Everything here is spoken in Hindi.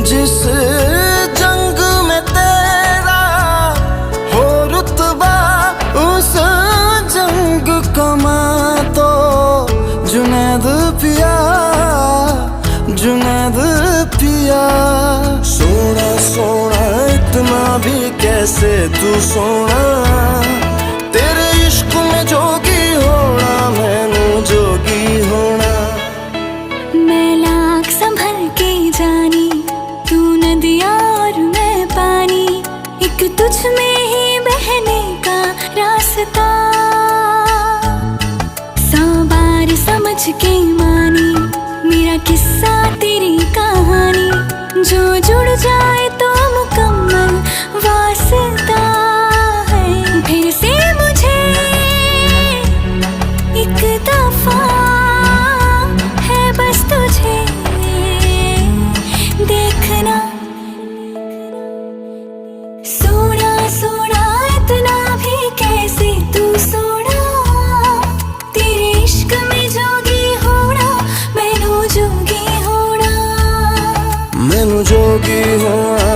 जिस जंग में तेरा हो रुतबा, उस जंग कमा तो जुनैद पिया, जुनैद पिया। सोना सोना इतना भी कैसे तू सोना, तेरे इश्क में जोगी होना, मैनू जोगी होना। मैं लाख संभल के जानी, तू नदिया और मैं पानी, एक तुझ में ही बहने का रास्ता। 100 बार समझ के मानी मेरा किस्सा तेरी कहानी, जो जुड़ जाए तो मुकम्मल वास्ता है। फिर से मुझे एक दफा है बस तुझे देखना। सोना सोना इतना भी कैसे तू सोना, तेरे इश्क में जोगी होना, मैनू जोगी होना, मैनू जोगी होना,